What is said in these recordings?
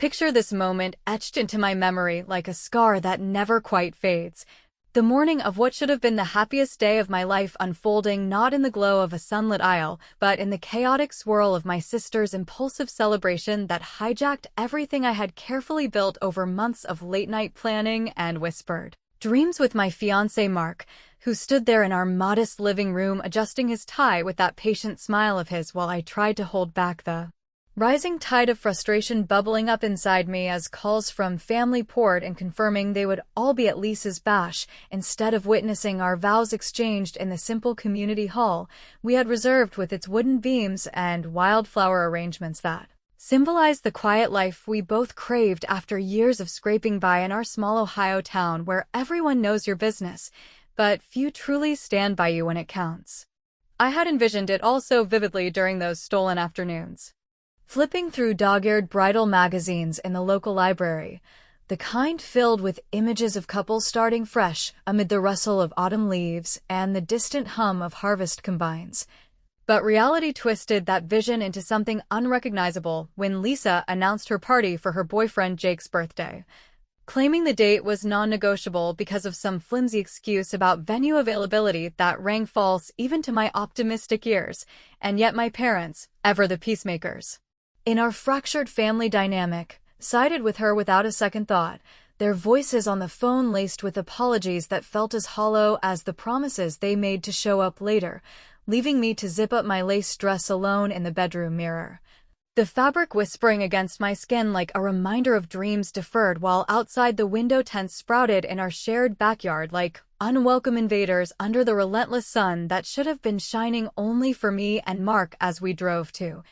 Picture this moment etched into my memory like a scar that never quite fades. The morning of what should have been the happiest day of my life unfolding not in the glow of a sunlit aisle, but in the chaotic swirl of my sister's impulsive celebration that hijacked everything I had carefully built over months of late-night planning and whispered dreams with my fiancé Mark, who stood there in our modest living room adjusting his tie with that patient smile of his while I tried to hold back the rising tide of frustration bubbling up inside me as calls from family poured and confirming they would all be at Lisa's bash instead of witnessing our vows exchanged in the simple community hall we had reserved with its wooden beams and wildflower arrangements that symbolized the quiet life we both craved after years of scraping by in our small Ohio town where everyone knows your business, but few truly stand by you when it counts. I had envisioned it all so vividly during those stolen afternoons. Flipping through dog-eared bridal magazines in the local library, the kind filled with images of couples starting fresh amid the rustle of autumn leaves and the distant hum of harvest combines. But reality twisted that vision into something unrecognizable when Lisa announced her party for her boyfriend Jake's birthday. Claiming the date was non-negotiable because of some flimsy excuse about venue availability that rang false even to my optimistic ears, and yet my parents, ever the peacemakers in our fractured family dynamic, sided with her without a second thought, their voices on the phone laced with apologies that felt as hollow as the promises they made to show up later, leaving me to zip up my lace dress alone in the bedroom mirror. The fabric whispering against my skin like a reminder of dreams deferred while outside the window tents sprouted in our shared backyard like unwelcome invaders under the relentless sun that should have been shining only for me and Mark as we drove to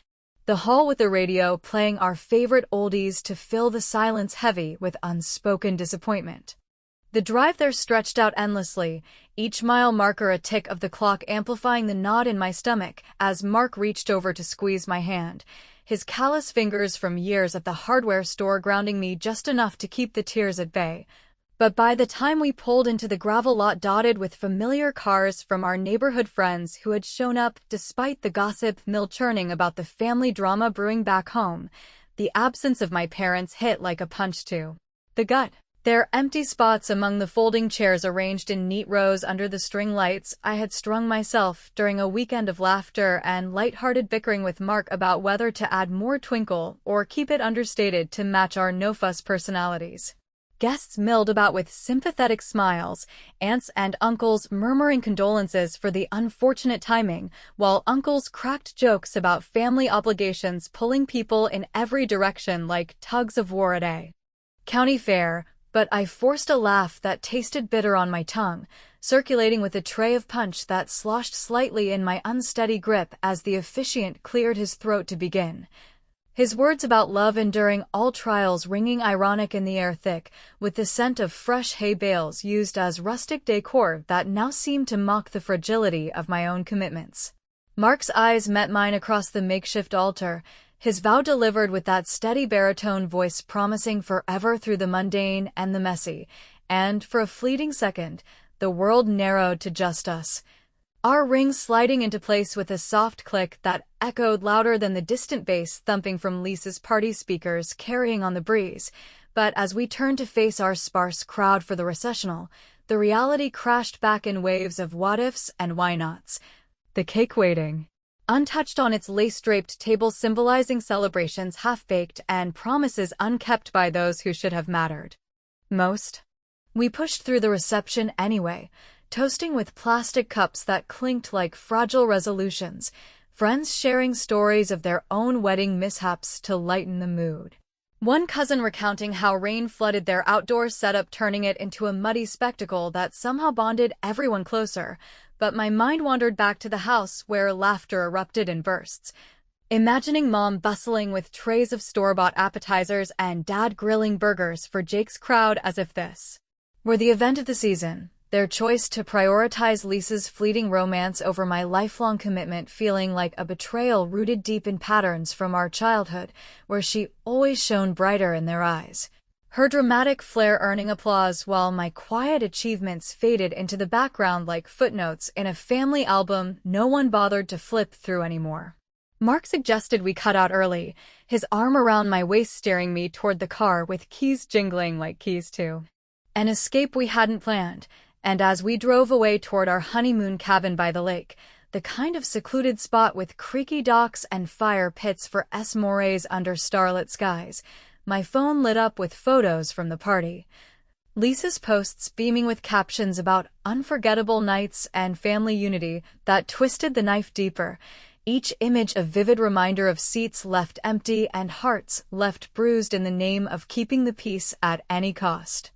the hall with the radio playing our favorite oldies to fill the silence heavy with unspoken disappointment. The drive there stretched out endlessly, each mile marker a tick of the clock amplifying the knot in my stomach as Mark reached over to squeeze my hand, his callous fingers from years at the hardware store grounding me just enough to keep the tears at bay. But by the time we pulled into the gravel lot dotted with familiar cars from our neighborhood friends who had shown up despite the gossip mill churning about the family drama brewing back home, the absence of my parents hit like a punch to the gut. Their empty spots among the folding chairs arranged in neat rows under the string lights I had strung myself during a weekend of laughter and light-hearted bickering with Mark about whether to add more twinkle or keep it understated to match our no-fuss personalities. Guests milled about with sympathetic smiles, aunts and uncles murmuring condolences for the unfortunate timing, while uncles cracked jokes about family obligations pulling people in every direction like tugs of war at a county fair. But I forced a laugh that tasted bitter on my tongue, circulating with a tray of punch that sloshed slightly in my unsteady grip as the officiant cleared his throat to begin. His words about love enduring all trials ringing ironic in the air thick, with the scent of fresh hay bales used as rustic decor that now seemed to mock the fragility of my own commitments. Mark's eyes met mine across the makeshift altar, his vow delivered with that steady baritone voice promising forever through the mundane and the messy, and for a fleeting second, the world narrowed to just us. Our rings sliding into place with a soft click that echoed louder than the distant bass thumping from Lisa's party speakers carrying on the breeze. But as we turned to face our sparse crowd for the recessional, the reality crashed back in waves of what-ifs and why-nots. The cake waiting, untouched on its lace-draped table symbolizing celebrations half-baked and promises unkept by those who should have mattered most. We pushed through the reception anyway, toasting with plastic cups that clinked like fragile resolutions, friends sharing stories of their own wedding mishaps to lighten the mood. One cousin recounting how rain flooded their outdoor setup, turning it into a muddy spectacle that somehow bonded everyone closer, but my mind wandered back to the house where laughter erupted in bursts. Imagining Mom bustling with trays of store-bought appetizers and Dad grilling burgers for Jake's crowd as if this were the event of the season, their choice to prioritize Lisa's fleeting romance over my lifelong commitment feeling like a betrayal rooted deep in patterns from our childhood, where she always shone brighter in their eyes. Her dramatic flair earning applause while my quiet achievements faded into the background like footnotes in a family album no one bothered to flip through anymore. Mark suggested we cut out early, his arm around my waist steering me toward the car with keys jingling like keys to an escape we hadn't planned, and as we drove away toward our honeymoon cabin by the lake, the kind of secluded spot with creaky docks and fire pits for s'mores under starlit skies, my phone lit up with photos from the party. Lisa's posts beaming with captions about unforgettable nights and family unity that twisted the knife deeper, each image a vivid reminder of seats left empty and hearts left bruised in the name of keeping the peace at any cost.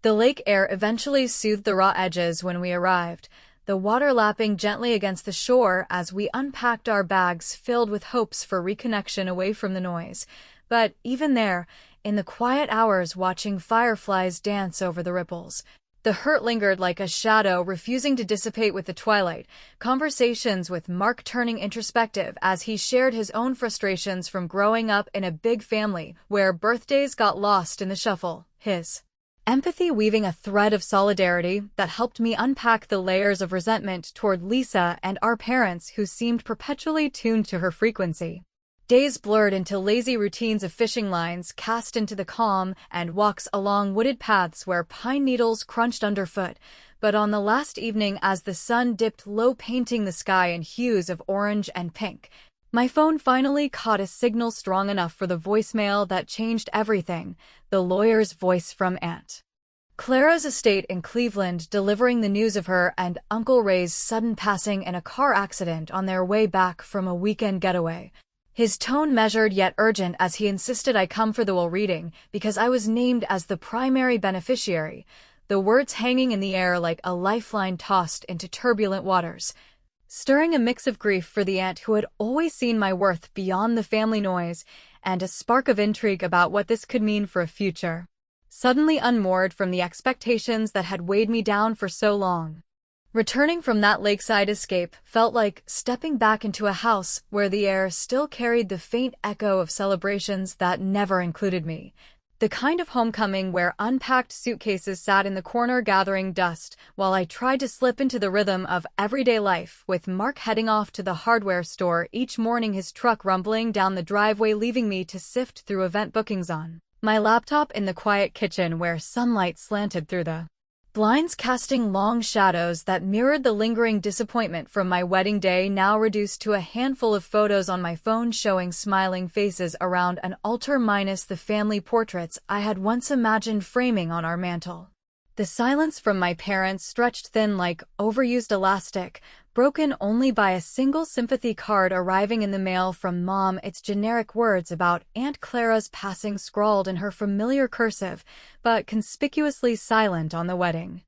The lake air eventually soothed the raw edges when we arrived, the water lapping gently against the shore as we unpacked our bags filled with hopes for reconnection away from the noise. But even there, in the quiet hours watching fireflies dance over the ripples, the hurt lingered like a shadow refusing to dissipate with the twilight, conversations with Mark turning introspective as he shared his own frustrations from growing up in a big family where birthdays got lost in the shuffle, his empathy weaving a thread of solidarity that helped me unpack the layers of resentment toward Lisa and our parents who seemed perpetually tuned to her frequency. Days blurred into lazy routines of fishing lines cast into the calm and walks along wooded paths where pine needles crunched underfoot, but on the last evening as the sun dipped low painting the sky in hues of orange and pink, my phone finally caught a signal strong enough for the voicemail that changed everything, the lawyer's voice from Aunt Clara's estate in Cleveland delivering the news of her and Uncle Ray's sudden passing in a car accident on their way back from a weekend getaway. His tone measured yet urgent as he insisted I come for the will reading because I was named as the primary beneficiary, the words hanging in the air like a lifeline tossed into turbulent waters, stirring a mix of grief for the aunt who had always seen my worth beyond the family noise and a spark of intrigue about what this could mean for a future. Suddenly unmoored from the expectations that had weighed me down for so long. Returning from that lakeside escape felt like stepping back into a house where the air still carried the faint echo of celebrations that never included me. The kind of homecoming where unpacked suitcases sat in the corner gathering dust while I tried to slip into the rhythm of everyday life, with Mark heading off to the hardware store each morning, his truck rumbling down the driveway leaving me to sift through event bookings on my laptop in the quiet kitchen where sunlight slanted through the blinds casting long shadows that mirrored the lingering disappointment from my wedding day, now reduced to a handful of photos on my phone showing smiling faces around an altar minus the family portraits I had once imagined framing on our mantel. The silence from my parents stretched thin like overused elastic, broken only by a single sympathy card arriving in the mail from Mom, its generic words about Aunt Clara's passing scrawled in her familiar cursive, but conspicuously silent on the wedding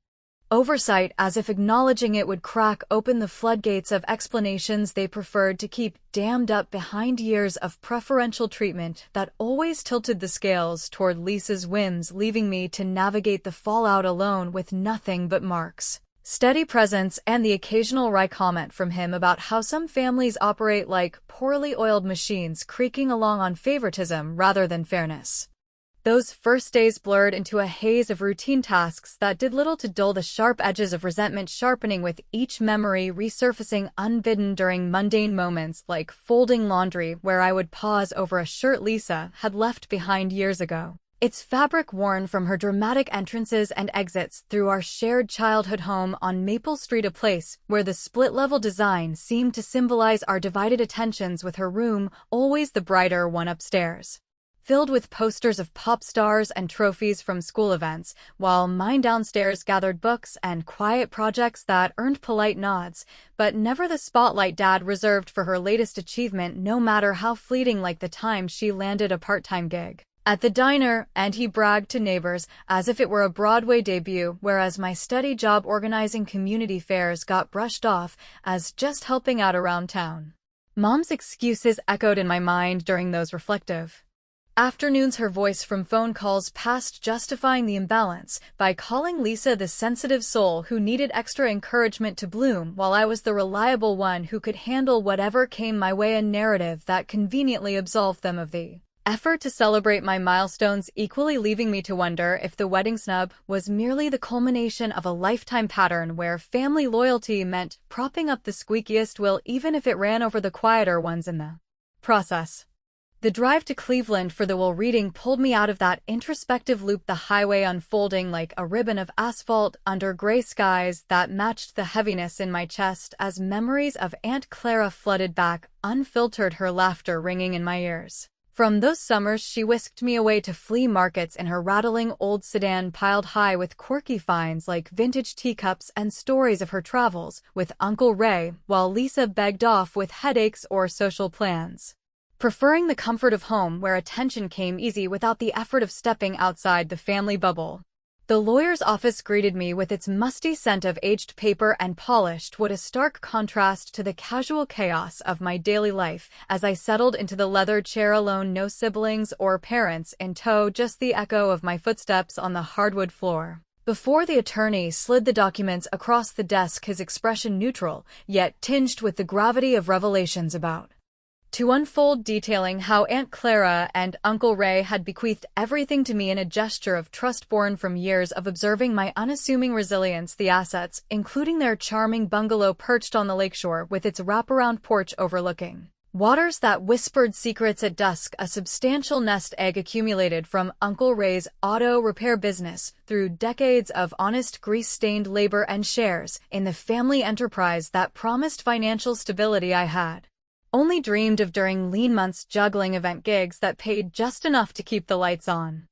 oversight, as if acknowledging it would crack open the floodgates of explanations they preferred to keep dammed up behind years of preferential treatment that always tilted the scales toward Lisa's whims, leaving me to navigate the fallout alone with nothing but Mark's steady presence and the occasional wry comment from him about how some families operate like poorly oiled machines creaking along on favoritism rather than fairness. Those first days blurred into a haze of routine tasks that did little to dull the sharp edges of resentment, sharpening with each memory resurfacing unbidden during mundane moments like folding laundry, where I would pause over a shirt Lisa had left behind years ago, its fabric worn from her dramatic entrances and exits through our shared childhood home on Maple Street, a place where the split-level design seemed to symbolize our divided attentions, with her room always the brighter one upstairs, filled with posters of pop stars and trophies from school events, while mine downstairs gathered books and quiet projects that earned polite nods, but never the spotlight Dad reserved for her latest achievement, no matter how fleeting, like the time she landed a part-time gig at the diner, and he bragged to neighbors as if it were a Broadway debut, whereas my steady job organizing community fairs got brushed off as just helping out around town. Mom's excuses echoed in my mind during those reflective afternoons, her voice from phone calls past justifying the imbalance by calling Lisa the sensitive soul who needed extra encouragement to bloom, while I was the reliable one who could handle whatever came my way, a narrative that conveniently absolved them of the effort to celebrate my milestones, equally leaving me to wonder if the wedding snub was merely the culmination of a lifetime pattern where family loyalty meant propping up the squeakiest will even if it ran over the quieter ones in the Process. The drive to Cleveland for the will reading pulled me out of that introspective loop, the highway unfolding like a ribbon of asphalt under gray skies that matched the heaviness in my chest as memories of Aunt Clara flooded back, unfiltered, her laughter ringing in my ears. From those summers she whisked me away to flea markets in her rattling old sedan piled high with quirky finds like vintage teacups and stories of her travels with Uncle Ray, while Lisa begged off with headaches or social plans. Preferring the comfort of home where attention came easy without the effort of stepping outside the family bubble. The lawyer's office greeted me with its musty scent of aged paper and polished wood, a stark contrast to the casual chaos of my daily life as I settled into the leather chair alone, no siblings or parents in tow, just the echo of my footsteps on the hardwood floor. Before the attorney slid the documents across the desk, his expression neutral, yet tinged with the gravity of revelations about to unfold, detailing how Aunt Clara and Uncle Ray had bequeathed everything to me in a gesture of trust born from years of observing my unassuming resilience, the assets, including their charming bungalow perched on the lakeshore with its wraparound porch overlooking waters that whispered secrets at dusk, a substantial nest egg accumulated from Uncle Ray's auto repair business through decades of honest grease-stained labor and shares in the family enterprise that promised financial stability I had only dreamed of during lean months, juggling event gigs that paid just enough to keep the lights on.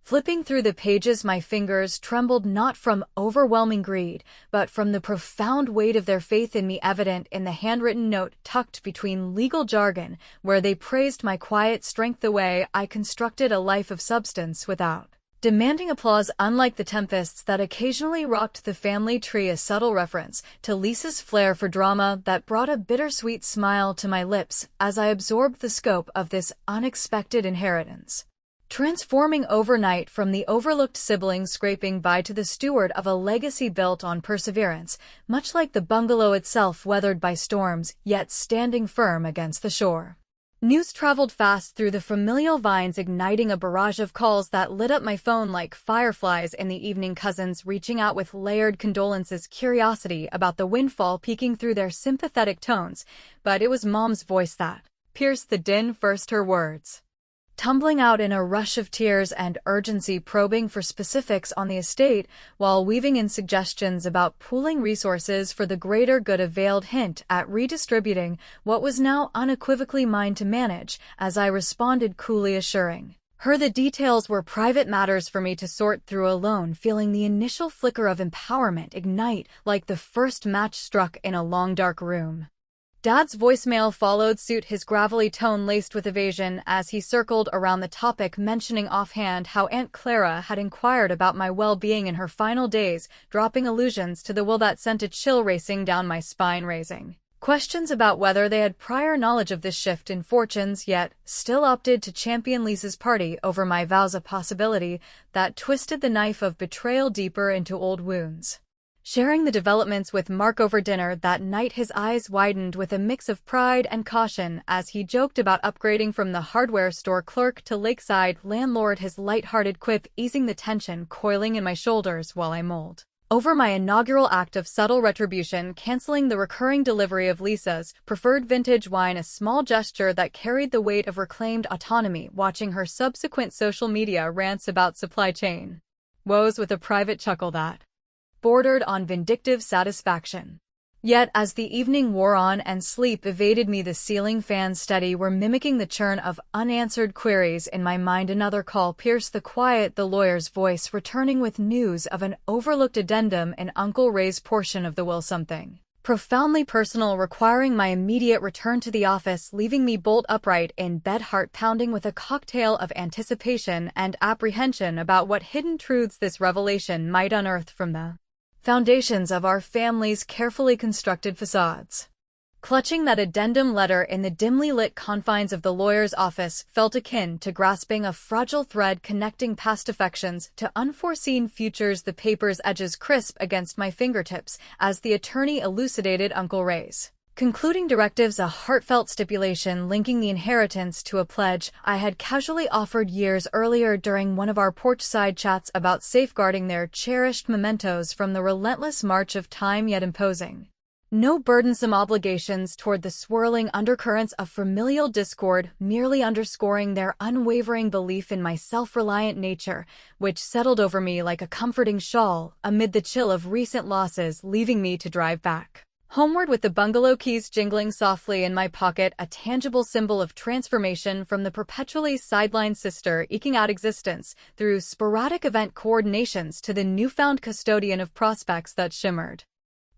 Flipping through the pages, my fingers trembled not from overwhelming greed, but from the profound weight of their faith in me, evident in the handwritten note tucked between legal jargon, where they praised my quiet strength, the way I constructed a life of substance without demanding applause, unlike the tempests that occasionally rocked the family tree, a subtle reference to Lisa's flair for drama that brought a bittersweet smile to my lips as I absorbed the scope of this unexpected inheritance. Transforming overnight from the overlooked sibling scraping by to the steward of a legacy built on perseverance, much like the bungalow itself, weathered by storms, yet standing firm against the shore. News traveled fast through the familial vines, igniting a barrage of calls that lit up my phone like fireflies in the evening, cousins reaching out with layered condolences, curiosity about the windfall peeking through their sympathetic tones, but it was Mom's voice that pierced the din first, her words tumbling out in a rush of tears and urgency, probing for specifics on the estate while weaving in suggestions about pooling resources for the greater good, a veiled hint at redistributing what was now unequivocally mine to manage, as I responded coolly, assuring her the details were private matters for me to sort through alone, feeling the initial flicker of empowerment ignite like the first match struck in a long dark room. Dad's voicemail followed suit, his gravelly tone laced with evasion as he circled around the topic, mentioning offhand how Aunt Clara had inquired about my well-being in her final days, dropping allusions to the will that sent a chill racing down my spine, raising questions about whether they had prior knowledge of this shift in fortunes, yet still opted to champion Lisa's party over my vows, a possibility that twisted the knife of betrayal deeper into old wounds. Sharing the developments with Mark over dinner that night, his eyes widened with a mix of pride and caution as he joked about upgrading from the hardware store clerk to lakeside landlord, his light-hearted quip easing the tension coiling in my shoulders while I mulled over my inaugural act of subtle retribution, canceling the recurring delivery of Lisa's preferred vintage wine, a small gesture that carried the weight of reclaimed autonomy, watching her subsequent social media rants about supply chain woes with a private chuckle that bordered on vindictive satisfaction. Yet as the evening wore on and sleep evaded me, the ceiling fans steady were mimicking the churn of unanswered queries in my mind. Another call pierced the quiet, the lawyer's voice returning with news of an overlooked addendum in Uncle Ray's portion of the will, something profoundly personal requiring my immediate return to the office, leaving me bolt upright in bed, heart pounding with a cocktail of anticipation and apprehension about what hidden truths this revelation might unearth from the foundations of our family's carefully constructed facades. Clutching that addendum letter in the dimly lit confines of the lawyer's office felt akin to grasping a fragile thread connecting past affections to unforeseen futures, the paper's edges crisp against my fingertips as the attorney elucidated Uncle Ray's concluding directives, a heartfelt stipulation linking the inheritance to a pledge I had casually offered years earlier during one of our porch-side chats about safeguarding their cherished mementos from the relentless march of time, yet imposing No burdensome obligations toward the swirling undercurrents of familial discord, merely underscoring their unwavering belief in my self-reliant nature, which settled over me like a comforting shawl amid the chill of recent losses, leaving me to drive back homeward with the bungalow keys jingling softly in my pocket, a tangible symbol of transformation from the perpetually sidelined sister eking out existence through sporadic event coordinations to the newfound custodian of prospects that shimmered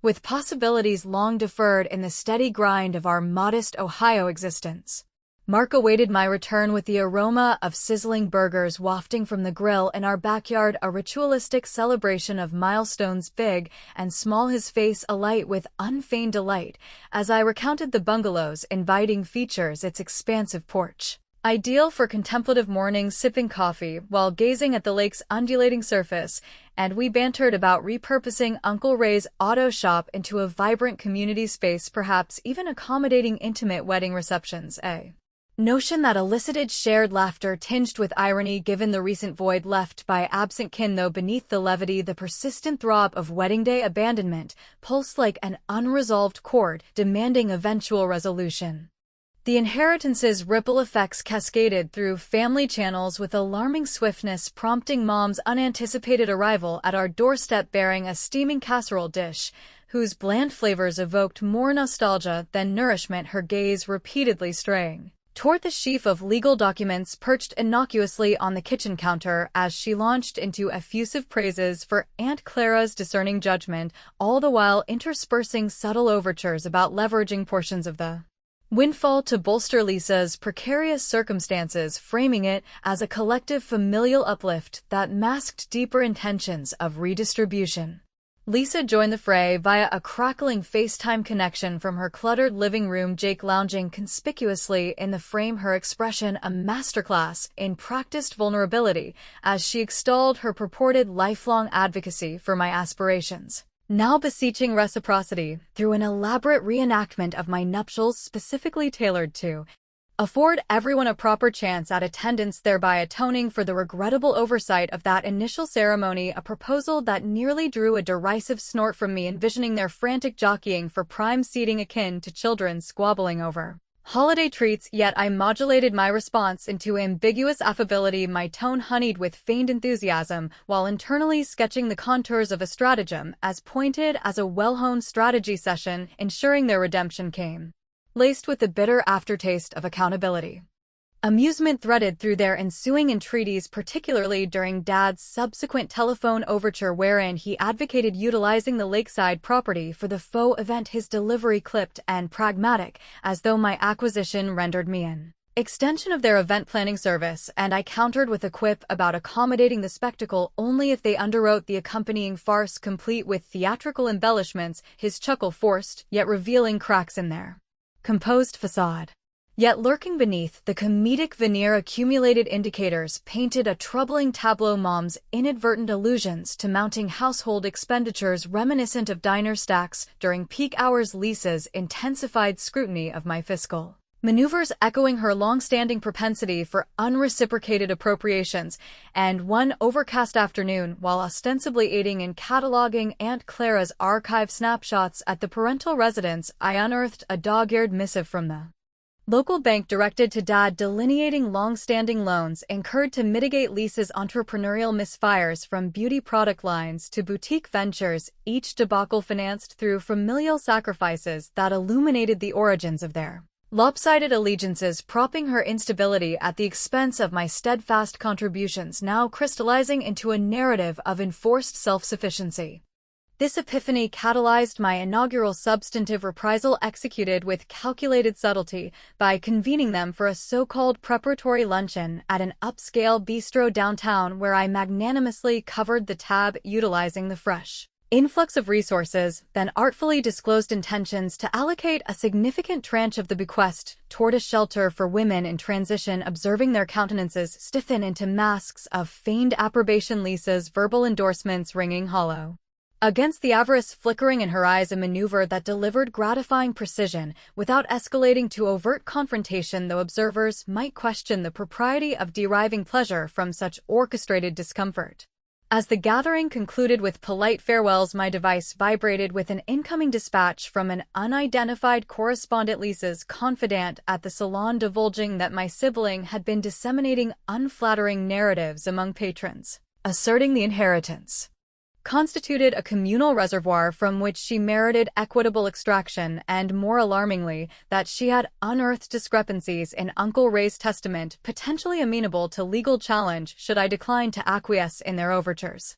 with possibilities long deferred in the steady grind of our modest Ohio existence. Mark awaited my return with the aroma of sizzling burgers wafting from the grill in our backyard, a ritualistic celebration of milestones big and small, his face alight with unfeigned delight as I recounted the bungalow's inviting features, its expansive porch, ideal for contemplative mornings, sipping coffee while gazing at the lake's undulating surface, and we bantered about repurposing Uncle Ray's auto shop into a vibrant community space, perhaps even accommodating intimate wedding receptions, a notion that elicited shared laughter tinged with irony given the recent void left by absent kin, though beneath the levity the persistent throb of wedding day abandonment pulsed like an unresolved chord demanding eventual resolution. The inheritance's ripple effects cascaded through family channels with alarming swiftness, prompting Mom's unanticipated arrival at our doorstep bearing a steaming casserole dish, whose bland flavors evoked more nostalgia than nourishment, her gaze repeatedly straying toward the sheaf of legal documents perched innocuously on the kitchen counter as she launched into effusive praises for Aunt Clara's discerning judgment, all the while interspersing subtle overtures about leveraging portions of the windfall to bolster Lisa's precarious circumstances, framing it as a collective familial uplift that masked deeper intentions of redistribution. Lisa joined the fray via a crackling FaceTime connection from her cluttered living room, Jake lounging conspicuously in the frame, her expression a masterclass in practiced vulnerability as she extolled her purported lifelong advocacy for my aspirations, now beseeching reciprocity through an elaborate reenactment of my nuptials specifically tailored to afford everyone a proper chance at attendance, thereby atoning for the regrettable oversight of that initial ceremony, a proposal that nearly drew a derisive snort from me, envisioning their frantic jockeying for prime seating akin to children squabbling over holiday treats. Yet I modulated my response into ambiguous affability, my tone honeyed with feigned enthusiasm, while internally sketching the contours of a stratagem as pointed as a well-honed strategy session, ensuring their redemption came laced with the bitter aftertaste of accountability. Amusement threaded through their ensuing entreaties, particularly during Dad's subsequent telephone overture wherein he advocated utilizing the lakeside property for the faux event, his delivery clipped and pragmatic, as though my acquisition rendered me an extension of their event planning service, and I countered with a quip about accommodating the spectacle only if they underwrote the accompanying farce complete with theatrical embellishments, his chuckle forced, yet revealing cracks in their composed facade. Yet lurking beneath the comedic veneer, accumulated indicators painted a troubling tableau, Mom's inadvertent allusions to mounting household expenditures reminiscent of diner stacks during peak hours, Lisa's intensified scrutiny of my fiscal maneuvers echoing her long-standing propensity for unreciprocated appropriations, and one overcast afternoon, while ostensibly aiding in cataloging Aunt Clara's archive snapshots at the parental residence, I unearthed a dog-eared missive from the local bank directed to Dad, delineating long-standing loans incurred to mitigate Lisa's entrepreneurial misfires, from beauty product lines to boutique ventures, each debacle financed through familial sacrifices that illuminated the origins of their lopsided allegiances, propping her instability at the expense of my steadfast contributions, now crystallizing into a narrative of enforced self-sufficiency. This epiphany catalyzed my inaugural substantive reprisal, executed with calculated subtlety by convening them for a so-called preparatory luncheon at an upscale bistro downtown, where I magnanimously covered the tab, utilizing the fresh influx of resources, then artfully disclosed intentions to allocate a significant tranche of the bequest toward a shelter for women in transition, observing their countenances stiffen into masks of feigned approbation, Lisa's verbal endorsements ringing hollow against the avarice flickering in her eyes, a maneuver that delivered gratifying precision without escalating to overt confrontation, though observers might question the propriety of deriving pleasure from such orchestrated discomfort. As the gathering concluded with polite farewells, my device vibrated with an incoming dispatch from an unidentified correspondent, Lisa's confidant at the salon, divulging that my sibling had been disseminating unflattering narratives among patrons, asserting the inheritance constituted a communal reservoir from which she merited equitable extraction, and more alarmingly, that she had unearthed discrepancies in Uncle Ray's testament potentially amenable to legal challenge should I decline to acquiesce in their overtures.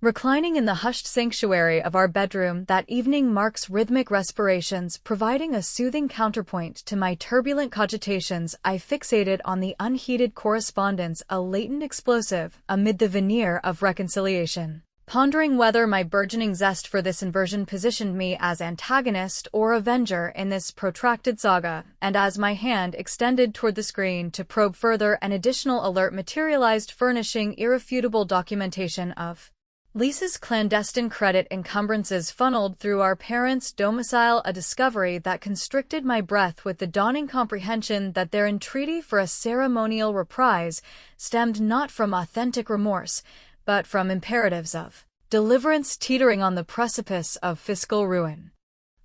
Reclining in the hushed sanctuary of our bedroom that evening, Mark's rhythmic respirations providing a soothing counterpoint to my turbulent cogitations, I fixated on the unheeded correspondence, a latent explosive amid the veneer of reconciliation, pondering whether my burgeoning zest for this inversion positioned me as antagonist or avenger in this protracted saga, and as my hand extended toward the screen to probe further, an additional alert materialized, furnishing irrefutable documentation of Lisa's clandestine credit encumbrances funneled through our parents' domicile, a discovery that constricted my breath with the dawning comprehension that their entreaty for a ceremonial reprise stemmed not from authentic remorse, but from imperatives of deliverance teetering on the precipice of fiscal ruin.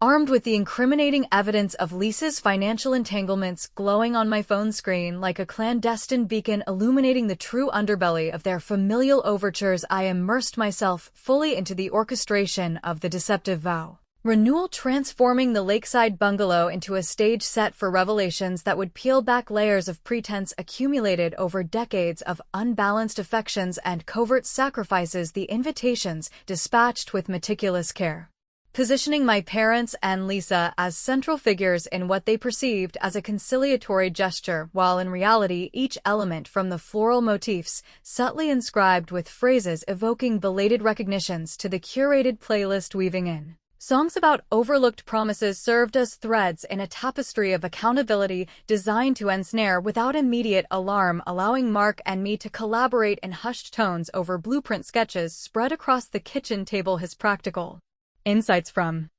Armed with the incriminating evidence of Lisa's financial entanglements glowing on my phone screen like a clandestine beacon illuminating the true underbelly of their familial overtures, I immersed myself fully into the orchestration of the deceptive vow renewal, transforming the lakeside bungalow into a stage set for revelations that would peel back layers of pretense accumulated over decades of unbalanced affections and covert sacrifices, the invitations dispatched with meticulous care, positioning my parents and Lisa as central figures in what they perceived as a conciliatory gesture, while in reality each element, from the floral motifs subtly inscribed with phrases evoking belated recognitions to the curated playlist weaving in songs about overlooked promises, served as threads in a tapestry of accountability designed to ensnare without immediate alarm, allowing Mark and me to collaborate in hushed tones over blueprint sketches spread across the kitchen table, his practical insights from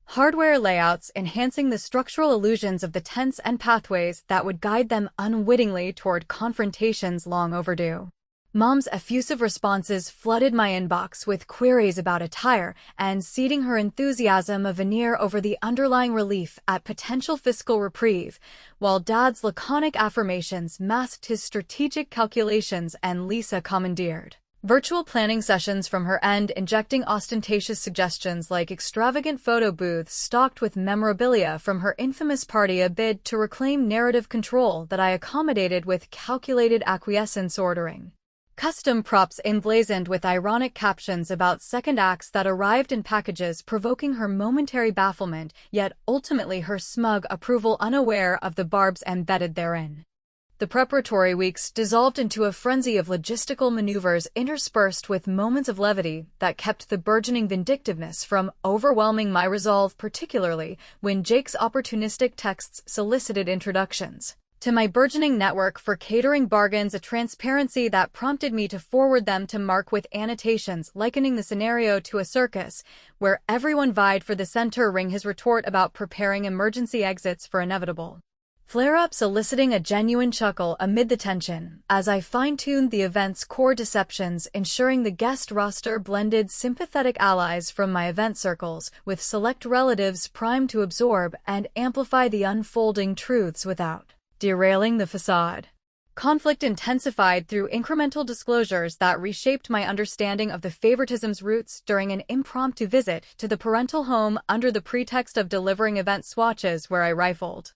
hardware layouts enhancing the structural illusions of the tents and pathways that would guide them unwittingly toward confrontations long overdue. Mom's effusive responses flooded my inbox with queries about attire, and seeding her enthusiasm a veneer over the underlying relief at potential fiscal reprieve, while Dad's laconic affirmations masked his strategic calculations, and Lisa commandeered virtual planning sessions from her end, injecting ostentatious suggestions like extravagant photo booths stocked with memorabilia from her infamous party, a bid to reclaim narrative control that I accommodated with calculated acquiescence, ordering custom props emblazoned with ironic captions about second acts that arrived in packages, provoking her momentary bafflement, yet ultimately her smug approval, unaware of the barbs embedded therein. The preparatory weeks dissolved into a frenzy of logistical maneuvers interspersed with moments of levity that kept the burgeoning vindictiveness from overwhelming my resolve, particularly when Jake's opportunistic texts solicited introductions to my burgeoning network for catering bargains, a transparency that prompted me to forward them to Mark with annotations likening the scenario to a circus, where everyone vied for the center ring, his retort about preparing emergency exits for inevitable flare-ups eliciting a genuine chuckle amid the tension, as I fine-tuned the event's core deceptions, ensuring the guest roster blended sympathetic allies from my event circles with select relatives primed to absorb and amplify the unfolding truths without derailing the facade. Conflict intensified through incremental disclosures that reshaped my understanding of the favoritism's roots during an impromptu visit to the parental home under the pretext of delivering event swatches, where I rifled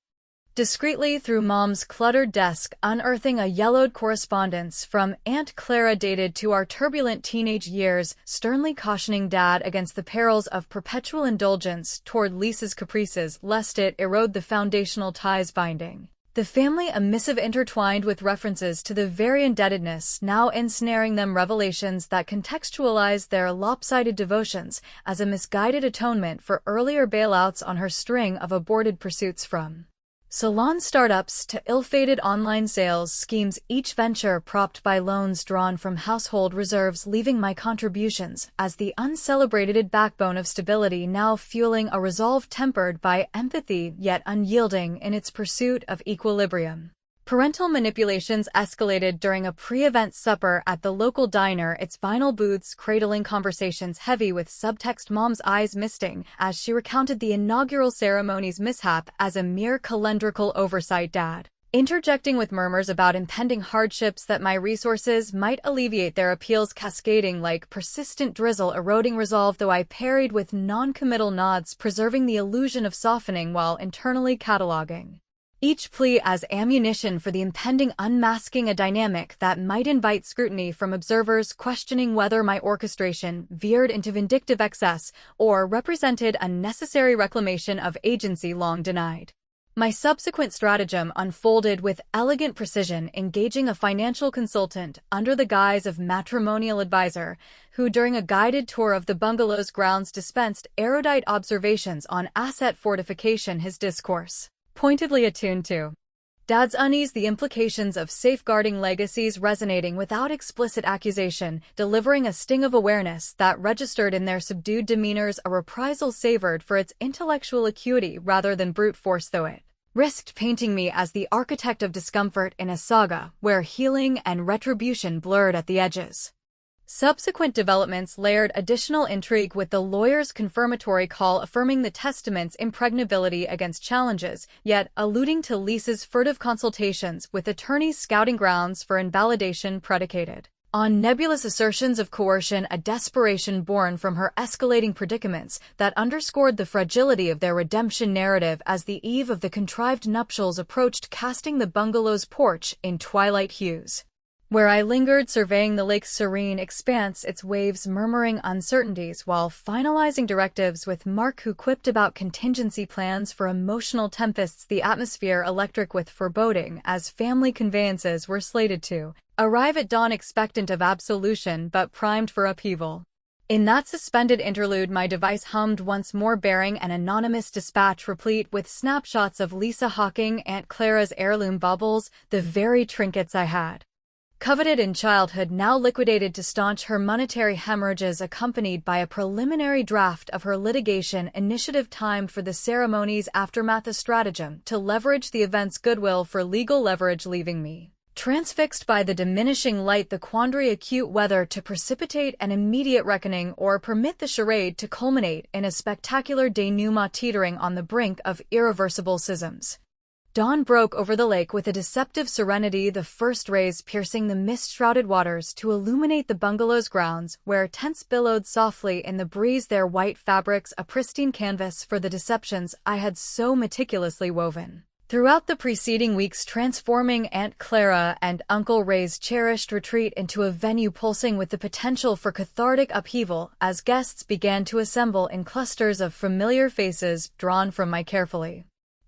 discreetly through Mom's cluttered desk, unearthing a yellowed correspondence from Aunt Clara dated to our turbulent teenage years, sternly cautioning Dad against the perils of perpetual indulgence toward Lisa's caprices lest it erode the foundational ties binding the family, a missive intertwined with references to the very indebtedness now ensnaring them, revelations that contextualize their lopsided devotions as a misguided atonement for earlier bailouts on her string of aborted pursuits, from salon startups to ill-fated online sales schemes, each venture propped by loans drawn from household reserves, leaving my contributions as the uncelebrated backbone of stability, now fueling a resolve tempered by empathy yet unyielding in its pursuit of equilibrium. Parental manipulations escalated during a pre-event supper at the local diner, its vinyl booths cradling conversations heavy with subtext, mom's eyes misting as she recounted the inaugural ceremony's mishap as a mere calendrical oversight, dad interjecting with murmurs about impending hardships that my resources might alleviate, their appeals cascading like persistent drizzle, eroding resolve, though I parried with non-committal nods, preserving the illusion of softening while internally cataloging each plea as ammunition for the impending unmasking, a dynamic that might invite scrutiny from observers questioning whether my orchestration veered into vindictive excess or represented a necessary reclamation of agency long denied. My subsequent stratagem unfolded with elegant precision, engaging a financial consultant under the guise of matrimonial advisor, who during a guided tour of the bungalow's grounds dispensed erudite observations on asset fortification, his discourse pointedly attuned to Dad's unease, the implications of safeguarding legacies resonating without explicit accusation, delivering a sting of awareness that registered in their subdued demeanors, a reprisal savored for its intellectual acuity rather than brute force, though it risked painting me as the architect of discomfort in a saga where healing and retribution blurred at the edges. Subsequent developments layered additional intrigue, with the lawyer's confirmatory call affirming the testament's impregnability against challenges, yet alluding to Lisa's furtive consultations with attorneys scouting grounds for invalidation predicated on nebulous assertions of coercion, a desperation born from her escalating predicaments that underscored the fragility of their redemption narrative as the eve of the contrived nuptials approached, casting the bungalow's porch in twilight hues, where I lingered surveying the lake's serene expanse, its waves murmuring uncertainties, while finalizing directives with Mark, who quipped about contingency plans for emotional tempests, the atmosphere electric with foreboding as family conveyances were slated to arrive at dawn, expectant of absolution but primed for upheaval. In that suspended interlude, my device hummed once more, bearing an anonymous dispatch replete with snapshots of Lisa hawking Aunt Clara's heirloom baubles, the very trinkets I had coveted in childhood, now liquidated to staunch her monetary hemorrhages, accompanied by a preliminary draft of her litigation initiative timed for the ceremony's aftermath, a stratagem to leverage the event's goodwill for legal leverage, leaving me transfixed by the diminishing light, the quandary acute whether to precipitate an immediate reckoning or permit the charade to culminate in a spectacular denouement teetering on the brink of irreversible schisms. Dawn broke over the lake with a deceptive serenity, the first rays piercing the mist-shrouded waters to illuminate the bungalow's grounds, where tents billowed softly in the breeze, their white fabrics a pristine canvas for the deceptions I had so meticulously woven throughout the preceding weeks, transforming Aunt Clara and Uncle Ray's cherished retreat into a venue pulsing with the potential for cathartic upheaval as guests began to assemble in clusters of familiar faces drawn from my carefully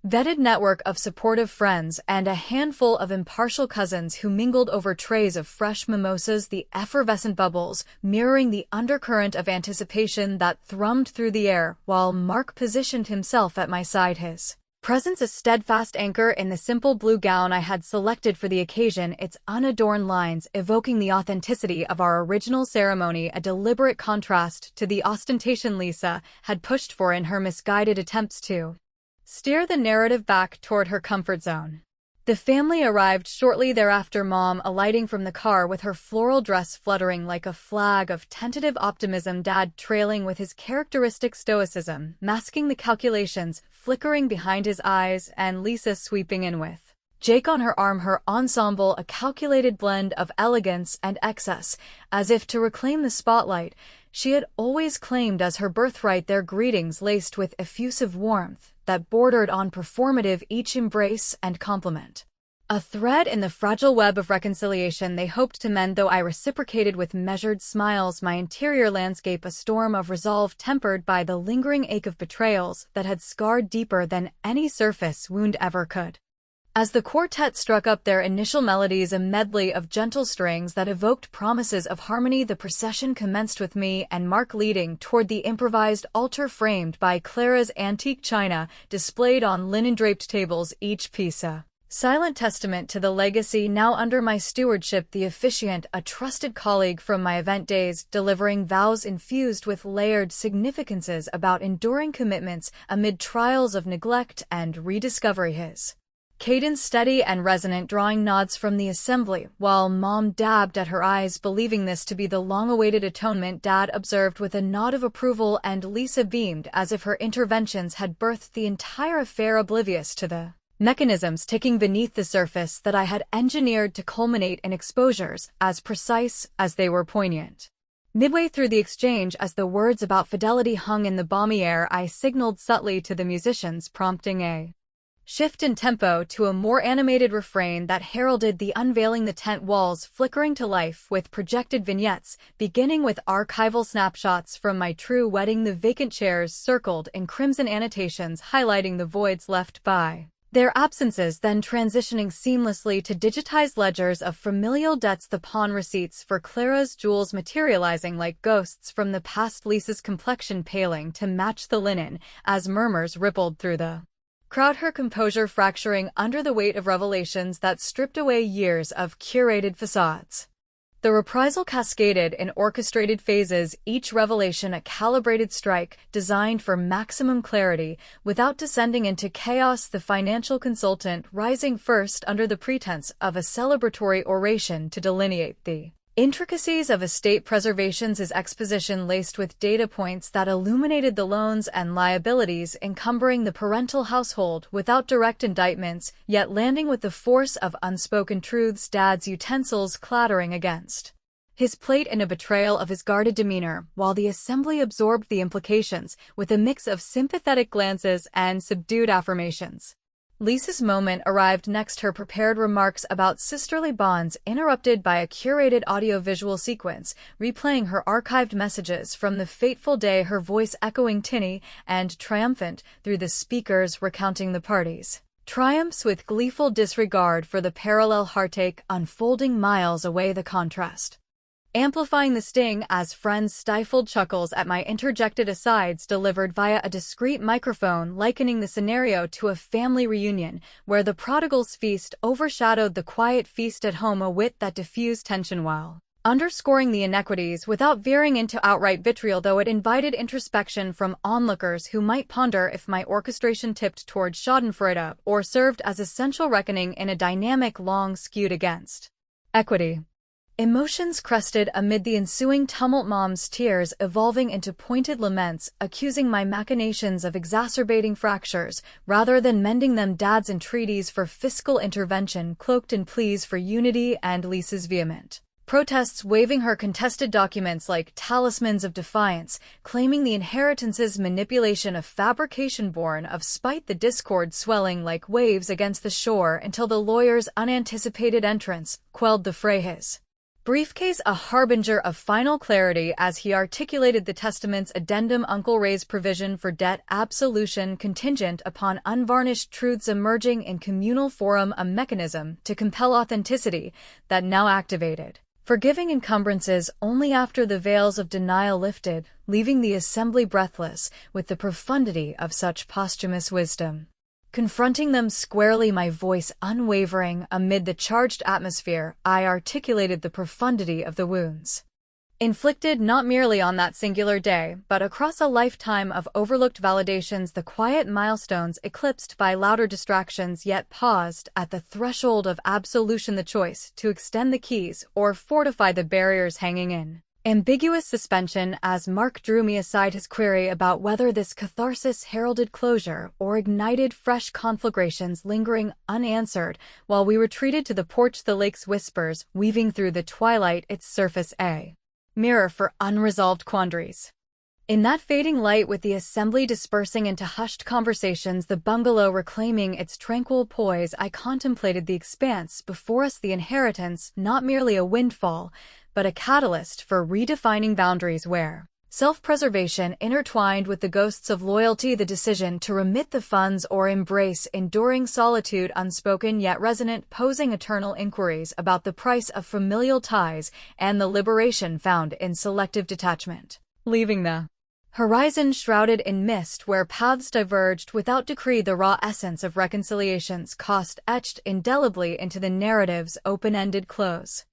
vetted network of supportive friends and a handful of impartial cousins who mingled over trays of fresh mimosas, the effervescent bubbles mirroring the undercurrent of anticipation that thrummed through the air, while Mark positioned himself at my side, his presence a steadfast anchor in the simple blue gown I had selected for the occasion, its unadorned lines evoking the authenticity of our original ceremony, a deliberate contrast to the ostentation Lisa had pushed for in her misguided attempts to steer the narrative back toward her comfort zone. The family arrived shortly thereafter, Mom alighting from the car with her floral dress fluttering like a flag of tentative optimism, Dad trailing with his characteristic stoicism, masking the calculations flickering behind his eyes, and Lisa sweeping in with Jake on her arm, her ensemble a calculated blend of elegance and excess, as if to reclaim the spotlight she had always claimed as her birthright, their greetings laced with effusive warmth that bordered on performative, each embrace and compliment a thread in the fragile web of reconciliation they hoped to mend, though I reciprocated with measured smiles, my interior landscape a storm of resolve tempered by the lingering ache of betrayals that had scarred deeper than any surface wound ever could. As the quartet struck up their initial melodies, a medley of gentle strings that evoked promises of harmony, the procession commenced with me and Mark leading toward the improvised altar framed by Clara's antique china displayed on linen-draped tables, each piece a silent testament to the legacy now under my stewardship, the officiant a trusted colleague from my event days, delivering vows infused with layered significances about enduring commitments amid trials of neglect and rediscovery, his cadence steady and resonant, drawing nods from the assembly, while Mom dabbed at her eyes, believing this to be the long-awaited atonement. Dad observed with a nod of approval, and Lisa beamed as if her interventions had birthed the entire affair, oblivious to the mechanisms ticking beneath the surface that I had engineered to culminate in exposures as precise as they were poignant. Midway through the exchange, as the words about fidelity hung in the balmy air, I signaled subtly to the musicians, prompting a shift in tempo to a more animated refrain that heralded the unveiling, the tent walls flickering to life with projected vignettes, beginning with archival snapshots from my true wedding, the vacant chairs circled in crimson annotations highlighting the voids left by their absences, then transitioning seamlessly to digitized ledgers of familial debts, the pawn receipts for Clara's jewels materializing like ghosts from the past, Lisa's complexion paling to match the linen as murmurs rippled through the crowd, her composure fracturing under the weight of revelations that stripped away years of curated facades. The reprisal cascaded in orchestrated phases, each revelation a calibrated strike designed for maximum clarity without descending into chaos, the financial consultant rising first under the pretense of a celebratory oration to delineate the intricacies of estate preservations, his exposition laced with data points that illuminated the loans and liabilities encumbering the parental household without direct indictments, yet landing with the force of unspoken truths, Dad's utensils clattering against his plate in a betrayal of his guarded demeanor, while the assembly absorbed the implications with a mix of sympathetic glances and subdued affirmations. Lisa's moment arrived next, her prepared remarks about sisterly bonds interrupted by a curated audio-visual sequence, replaying her archived messages from the fateful day, her voice echoing tinny and triumphant through the speakers, recounting the party's triumphs with gleeful disregard for the parallel heartache unfolding miles away, the contrast amplifying the sting as friends stifled chuckles at my interjected asides delivered via a discreet microphone, likening the scenario to a family reunion where the prodigal's feast overshadowed the quiet feast at home, a wit that diffused tension while underscoring the inequities without veering into outright vitriol, though it invited introspection from onlookers who might ponder if my orchestration tipped toward schadenfreude or served as essential reckoning in a dynamic long skewed against equity. Emotions crested amid the ensuing tumult, Mom's tears evolving into pointed laments, accusing my machinations of exacerbating fractures rather than mending them, Dad's entreaties for fiscal intervention cloaked in pleas for unity, and Lisa's vehement protests waving her contested documents like talismans of defiance, claiming the inheritance's manipulation of fabrication born of spite, the discord swelling like waves against the shore until the lawyer's unanticipated entrance quelled the fray, his briefcase a harbinger of final clarity as he articulated the testament's addendum, Uncle Ray's provision for debt absolution contingent upon unvarnished truths emerging in communal forum, a mechanism to compel authenticity that now activated, forgiving encumbrances only after the veils of denial lifted, leaving the assembly breathless with the profundity of such posthumous wisdom. Confronting them squarely, my voice unwavering amid the charged atmosphere, I articulated the profundity of the wounds inflicted not merely on that singular day, but across a lifetime of overlooked validations, the quiet milestones eclipsed by louder distractions, yet paused at the threshold of absolution, the choice to extend the keys or fortify the barriers hanging in ambiguous suspension as Mark drew me aside, his query about whether this catharsis heralded closure or ignited fresh conflagrations lingering unanswered while we retreated to the porch, the lake's whispers weaving through the twilight, its surface a mirror for unresolved quandaries. In that fading light, with the assembly dispersing into hushed conversations, the bungalow reclaiming its tranquil poise, I contemplated the expanse before us, the inheritance not merely a windfall, but a catalyst for redefining boundaries where self-preservation intertwined with the ghosts of loyalty, the decision to remit the funds or embrace enduring solitude, unspoken yet resonant, posing eternal inquiries about the price of familial ties and the liberation found in selective detachment. Leaving the horizon shrouded in mist where paths diverged without decree, the raw essence of reconciliation's cost etched indelibly into the narrative's open-ended close.